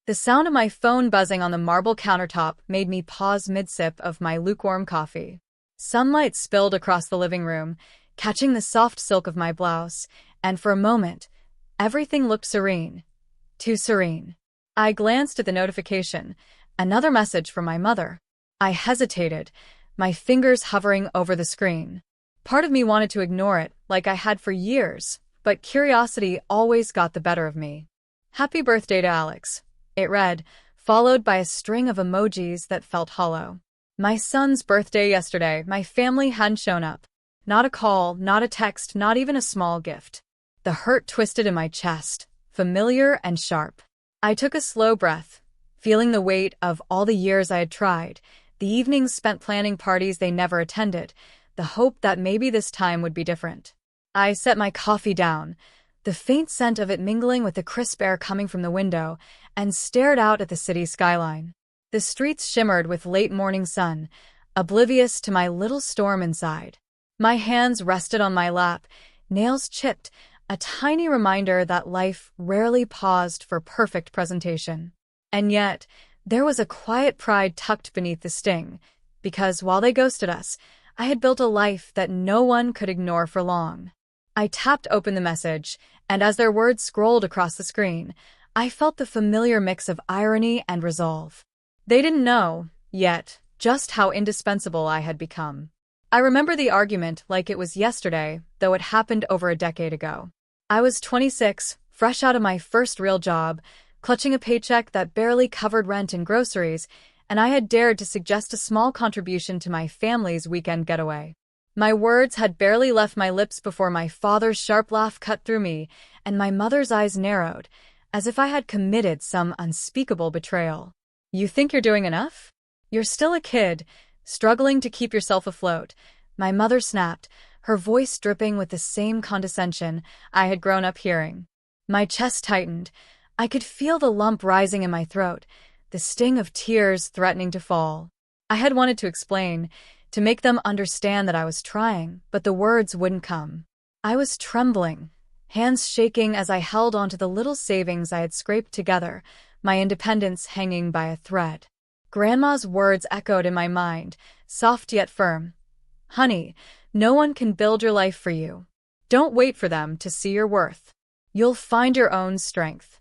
The sound of my phone buzzing on the marble countertop made me pause mid-sip of my lukewarm coffee. Sunlight spilled across the living room, catching the soft silk of my blouse, and for a moment, everything looked serene. Too serene. I glanced at the notification, another message from my mother. I hesitated, my fingers hovering over the screen. Part of me wanted to ignore it, like I had for years, but curiosity always got the better of me. "Happy birthday to Alex," it read, followed by a string of emojis that felt hollow. My son's birthday yesterday, my family hadn't shown up. Not a call, not a text, not even a small gift. The hurt twisted in my chest, familiar and sharp. I took a slow breath, feeling the weight of all the years I had tried, the evenings spent planning parties they never attended, the hope that maybe this time would be different. I set my coffee down, the faint scent of it mingling with the crisp air coming from the window, and stared out at the city skyline. The streets shimmered with late morning sun, oblivious to my little storm inside. My hands rested on my lap, nails chipped, a tiny reminder that life rarely paused for perfect presentation. And yet, there was a quiet pride tucked beneath the sting, because while they ghosted us, I had built a life that no one could ignore for long. I tapped open the message, and as their words scrolled across the screen, I felt the familiar mix of irony and resolve. They didn't know, yet, just how indispensable I had become. I remember the argument like it was yesterday, though it happened over a decade ago. I was 26, fresh out of my first real job, clutching a paycheck that barely covered rent and groceries, and I had dared to suggest a small contribution to my family's weekend getaway. My words had barely left my lips before my father's sharp laugh cut through me, and my mother's eyes narrowed, as if I had committed some unspeakable betrayal. "You think you're doing enough? You're still a kid, struggling to keep yourself afloat," my mother snapped, her voice dripping with the same condescension I had grown up hearing. My chest tightened. I could feel the lump rising in my throat, the sting of tears threatening to fall. I had wanted to explain, to make them understand that I was trying, but the words wouldn't come. I was trembling, hands shaking as I held onto the little savings I had scraped together, my independence hanging by a thread. Grandma's words echoed in my mind, soft yet firm. "Honey, no one can build your life for you. Don't wait for them to see your worth. You'll find your own strength."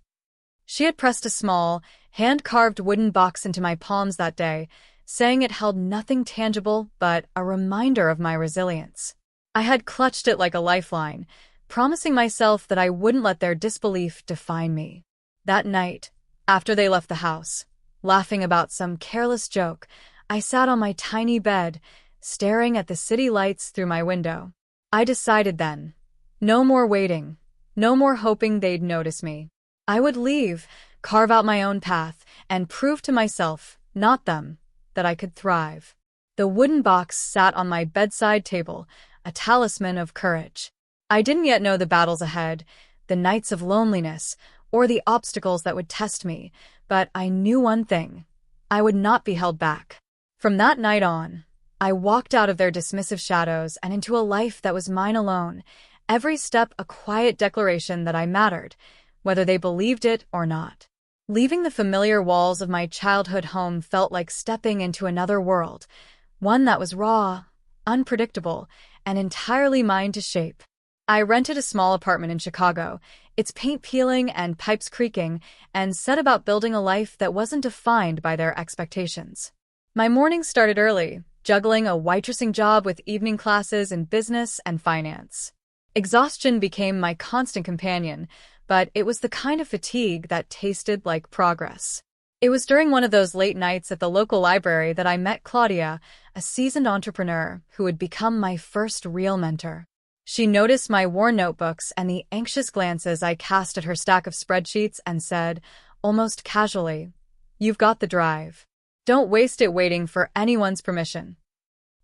She had pressed a small, hand-carved wooden box into my palms that day, saying it held nothing tangible but a reminder of my resilience. I had clutched it like a lifeline, promising myself that I wouldn't let their disbelief define me. That night, after they left the house, laughing about some careless joke, I sat on my tiny bed, staring at the city lights through my window. I decided then, no more waiting, no more hoping they'd notice me. I would leave, carve out my own path, and prove to myself, not them, that I could thrive. The wooden box sat on my bedside table, a talisman of courage. I didn't yet know the battles ahead, the nights of loneliness, or the obstacles that would test me, but I knew one thing: I would not be held back. From that night on, I walked out of their dismissive shadows and into a life that was mine alone, every step a quiet declaration that I mattered, whether they believed it or not. Leaving the familiar walls of my childhood home felt like stepping into another world, one that was raw, unpredictable, and entirely mine to shape. I rented a small apartment in Chicago, its paint peeling and pipes creaking, and set about building a life that wasn't defined by their expectations. My mornings started early, juggling a waitressing job with evening classes in business and finance. Exhaustion became my constant companion, but it was the kind of fatigue that tasted like progress. It was during one of those late nights at the local library that I met Claudia, a seasoned entrepreneur who would become my first real mentor. She noticed my worn notebooks and the anxious glances I cast at her stack of spreadsheets and said, almost casually, "You've got the drive. Don't waste it waiting for anyone's permission."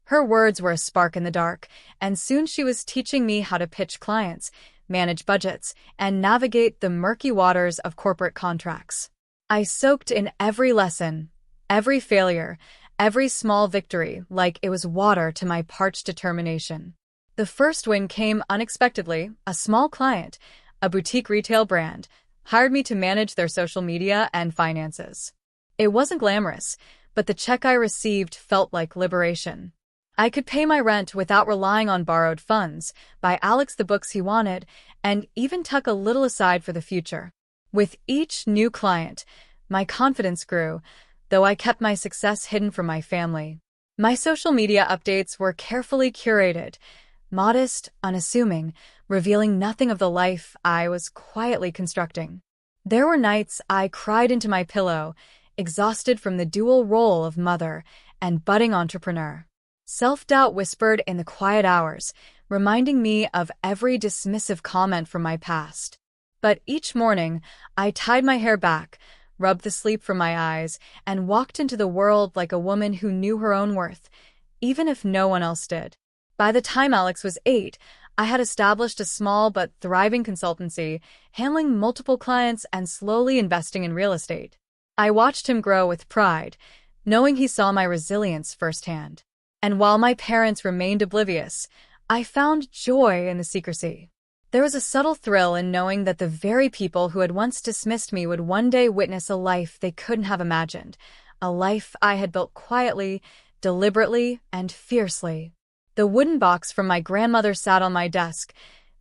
Her words were a spark in the dark, and soon she was teaching me how to pitch clients, manage budgets, and navigate the murky waters of corporate contracts. I soaked in every lesson, every failure, every small victory like it was water to my parched determination. The first win came unexpectedly, a small client, a boutique retail brand, hired me to manage their social media and finances. It wasn't glamorous, but the check I received felt like liberation. I could pay my rent without relying on borrowed funds, buy Alex the books he wanted, and even tuck a little aside for the future. With each new client, my confidence grew, though I kept my success hidden from my family. My social media updates were carefully curated, modest, unassuming, revealing nothing of the life I was quietly constructing. There were nights I cried into my pillow, exhausted from the dual role of mother and budding entrepreneur. Self-doubt whispered in the quiet hours, reminding me of every dismissive comment from my past. But each morning, I tied my hair back, rubbed the sleep from my eyes, and walked into the world like a woman who knew her own worth, even if no one else did. By the time Alex was 8, I had established a small but thriving consultancy, handling multiple clients and slowly investing in real estate. I watched him grow with pride, knowing he saw my resilience firsthand. And while my parents remained oblivious, I found joy in the secrecy. There was a subtle thrill in knowing that the very people who had once dismissed me would one day witness a life they couldn't have imagined, a life I had built quietly, deliberately, and fiercely. The wooden box from my grandmother sat on my desk,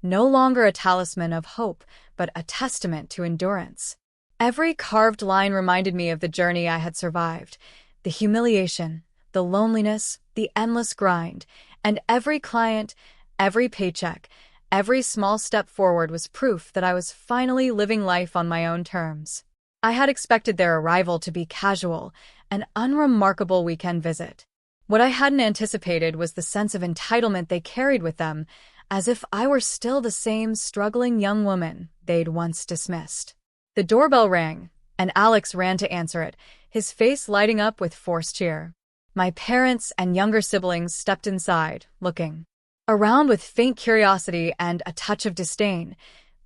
no longer a talisman of hope, but a testament to endurance. Every carved line reminded me of the journey I had survived, the humiliation, the loneliness, the endless grind, and every client, every paycheck, every small step forward was proof that I was finally living life on my own terms. I had expected their arrival to be casual, an unremarkable weekend visit. What I hadn't anticipated was the sense of entitlement they carried with them, as if I were still the same struggling young woman they'd once dismissed. The doorbell rang, and Alex ran to answer it, his face lighting up with forced cheer. My parents and younger siblings stepped inside, looking around with faint curiosity and a touch of disdain,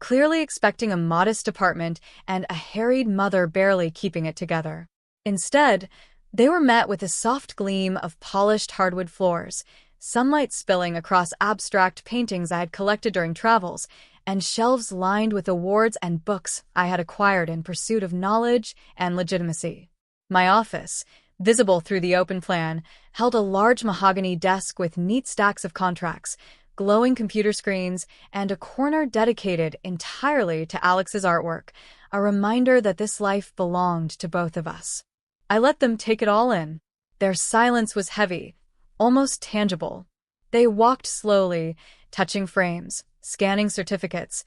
clearly expecting a modest apartment and a harried mother barely keeping it together. Instead, they were met with a soft gleam of polished hardwood floors, sunlight spilling across abstract paintings I had collected during travels, and shelves lined with awards and books I had acquired in pursuit of knowledge and legitimacy. My office, visible through the open plan, held a large mahogany desk with neat stacks of contracts, glowing computer screens, and a corner dedicated entirely to Alex's artwork, a reminder that this life belonged to both of us. I let them take it all in. Their silence was heavy, almost tangible. They walked slowly, touching frames, scanning certificates,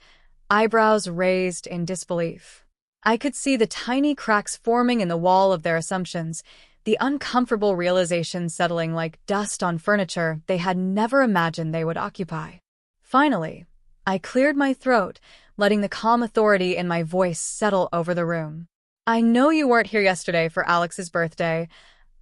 eyebrows raised in disbelief. I could see the tiny cracks forming in the wall of their assumptions, the uncomfortable realization settling like dust on furniture they had never imagined they would occupy. Finally, I cleared my throat, letting the calm authority in my voice settle over the room. "I know you weren't here yesterday for Alex's birthday,"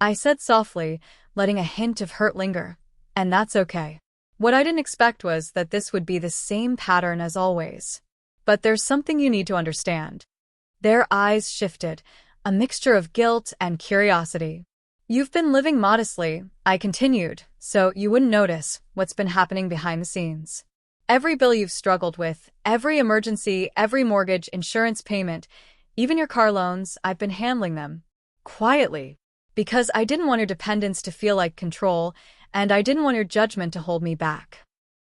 I said softly, letting a hint of hurt linger. "And that's okay. What I didn't expect was that this would be the same pattern as always. But there's something you need to understand." Their eyes shifted, a mixture of guilt and curiosity. "You've been living modestly," I continued, "so you wouldn't notice what's been happening behind the scenes. Every bill you've struggled with, every emergency, every mortgage, insurance payment, even your car loans, I've been handling them. Quietly. Because I didn't want your dependence to feel like control, and I didn't want your judgment to hold me back."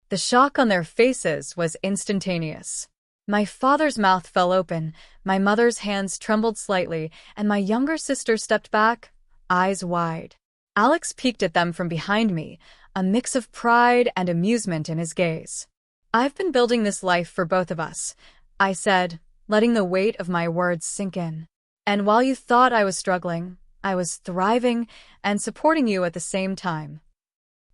The shock on their faces was instantaneous. My father's mouth fell open, my mother's hands trembled slightly, and my younger sister stepped back, eyes wide. Alex peeked at them from behind me, a mix of pride and amusement in his gaze. "I've been building this life for both of us," I said, letting the weight of my words sink in. "And while you thought I was struggling, I was thriving and supporting you at the same time."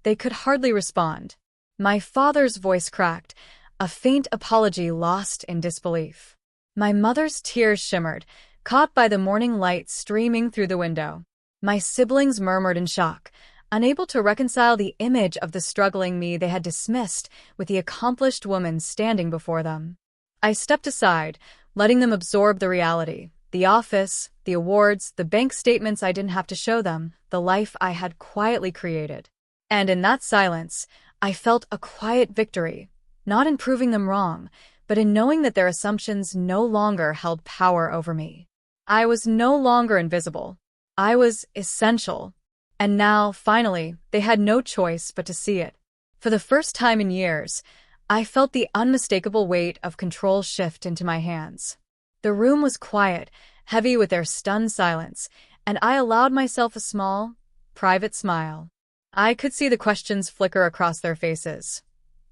They could hardly respond. My father's voice cracked, a faint apology lost in disbelief. My mother's tears shimmered, caught by the morning light streaming through the window. My siblings murmured in shock, unable to reconcile the image of the struggling me they had dismissed with the accomplished woman standing before them. I stepped aside, letting them absorb the reality, the office, the awards, the bank statements I didn't have to show them, the life I had quietly created. And in that silence, I felt a quiet victory, not in proving them wrong, but in knowing that their assumptions no longer held power over me. I was no longer invisible. I was essential. And now, finally, they had no choice but to see it. For the first time in years, I felt the unmistakable weight of control shift into my hands. The room was quiet, heavy with their stunned silence, and I allowed myself a small, private smile. I could see the questions flicker across their faces.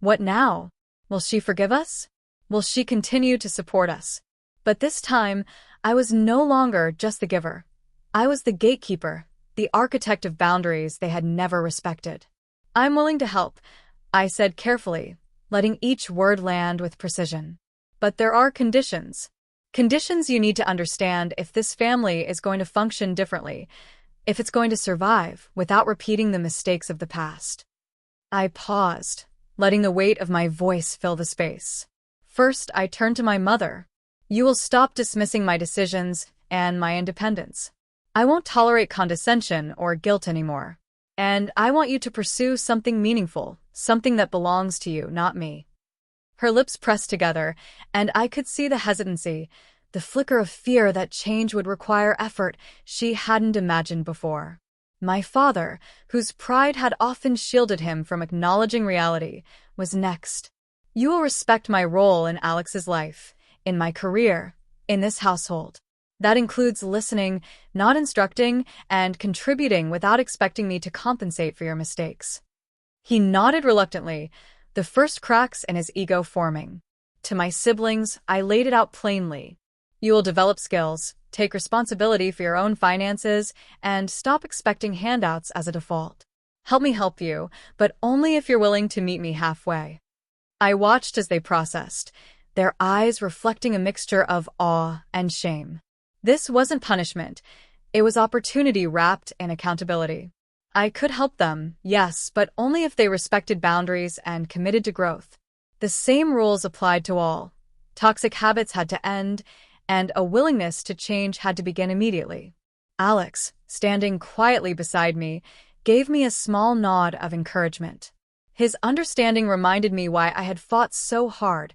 What now? Will she forgive us? Will she continue to support us? But this time, I was no longer just the giver. I was the gatekeeper, the architect of boundaries they had never respected. I'm willing to help, I said carefully, letting each word land with precision. But there are conditions. Conditions you need to understand if this family is going to function differently, if it's going to survive without repeating the mistakes of the past. I paused, letting the weight of my voice fill the space. First, I turned to my mother. You will stop dismissing my decisions and my independence. I won't tolerate condescension or guilt anymore. And I want you to pursue something meaningful, something that belongs to you, not me. Her lips pressed together, and I could see the hesitancy, the flicker of fear that change would require effort she hadn't imagined before. My father, whose pride had often shielded him from acknowledging reality, was next. You will respect my role in Alex's life, in my career, in this household. That includes listening, not instructing, and contributing without expecting me to compensate for your mistakes. He nodded reluctantly, the first cracks in his ego forming. To my siblings, I laid it out plainly. You will develop skills, take responsibility for your own finances, and stop expecting handouts as a default. Help me help you, but only if you're willing to meet me halfway. I watched as they processed, their eyes reflecting a mixture of awe and shame. This wasn't punishment. It was opportunity wrapped in accountability. I could help them, yes, but only if they respected boundaries and committed to growth. The same rules applied to all. Toxic habits had to end, and a willingness to change had to begin immediately. Alex, standing quietly beside me, gave me a small nod of encouragement. His understanding reminded me why I had fought so hard,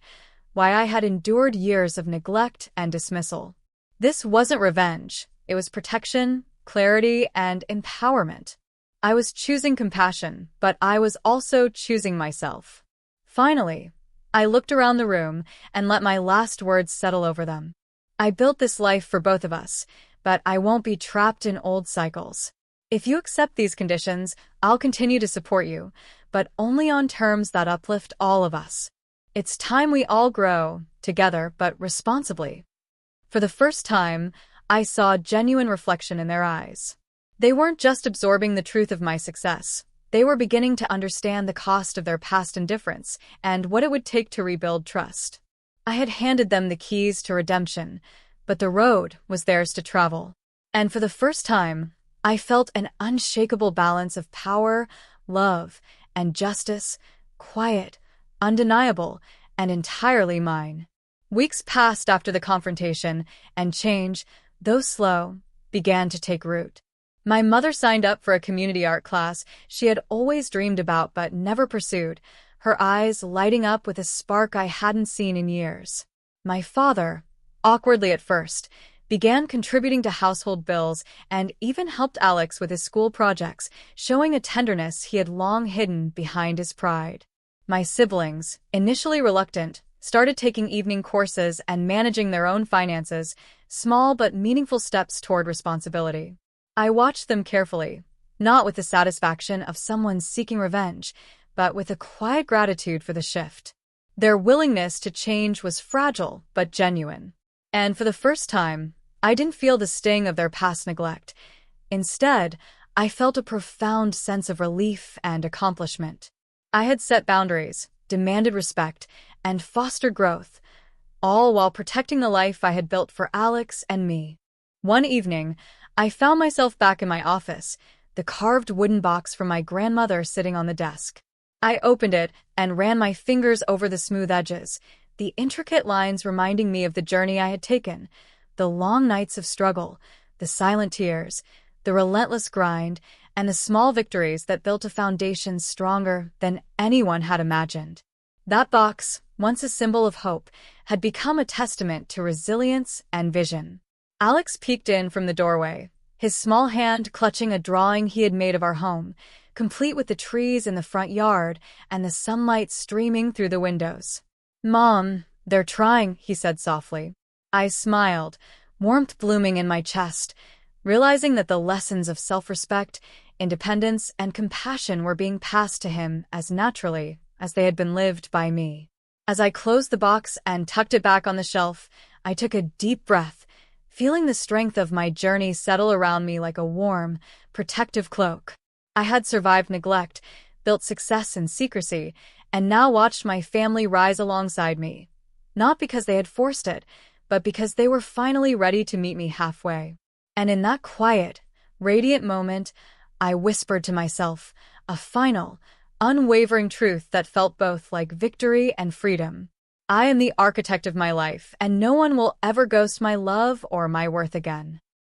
why I had endured years of neglect and dismissal. This wasn't revenge. It was protection, clarity, and empowerment. I was choosing compassion, but I was also choosing myself. Finally, I looked around the room and let my last words settle over them. I built this life for both of us, but I won't be trapped in old cycles. If you accept these conditions, I'll continue to support you, but only on terms that uplift all of us. It's time we all grow, together but responsibly. For the first time, I saw genuine reflection in their eyes. They weren't just absorbing the truth of my success. They were beginning to understand the cost of their past indifference and what it would take to rebuild trust. I had handed them the keys to redemption, but the road was theirs to travel. And for the first time, I felt an unshakable balance of power, love, and justice, quiet, undeniable, and entirely mine. Weeks passed after the confrontation, and change, though slow, began to take root. My mother signed up for a community art class she had always dreamed about but never pursued, her eyes lighting up with a spark I hadn't seen in years. My father, awkwardly at first, began contributing to household bills and even helped Alex with his school projects, showing a tenderness he had long hidden behind his pride. My siblings, initially reluctant, started taking evening courses and managing their own finances, small but meaningful steps toward responsibility. I watched them carefully, not with the satisfaction of someone seeking revenge, but with a quiet gratitude for the shift. Their willingness to change was fragile but genuine. And for the first time, I didn't feel the sting of their past neglect. Instead, I felt a profound sense of relief and accomplishment. I had set boundaries, demanded respect, and fostered growth, all while protecting the life I had built for Alex and me. One evening, I found myself back in my office, the carved wooden box from my grandmother sitting on the desk. I opened it and ran my fingers over the smooth edges, the intricate lines reminding me of the journey I had taken, the long nights of struggle, the silent tears, the relentless grind, and the small victories that built a foundation stronger than anyone had imagined. That box, once a symbol of hope, had become a testament to resilience and vision. Alex peeked in from the doorway, his small hand clutching a drawing he had made of our home, complete with the trees in the front yard and the sunlight streaming through the windows. "Mom, they're trying," he said softly. I smiled, warmth blooming in my chest, realizing that the lessons of self-respect, independence, and compassion were being passed to him as naturally as they had been lived by me. As I closed the box and tucked it back on the shelf, I took a deep breath, feeling the strength of my journey settle around me like a warm, protective cloak. I had survived neglect, built success in secrecy, and now watched my family rise alongside me. Not because they had forced it, but because they were finally ready to meet me halfway. And in that quiet, radiant moment, I whispered to myself a final, unwavering truth that felt both like victory and freedom. I am the architect of my life, and no one will ever ghost my love or my worth again.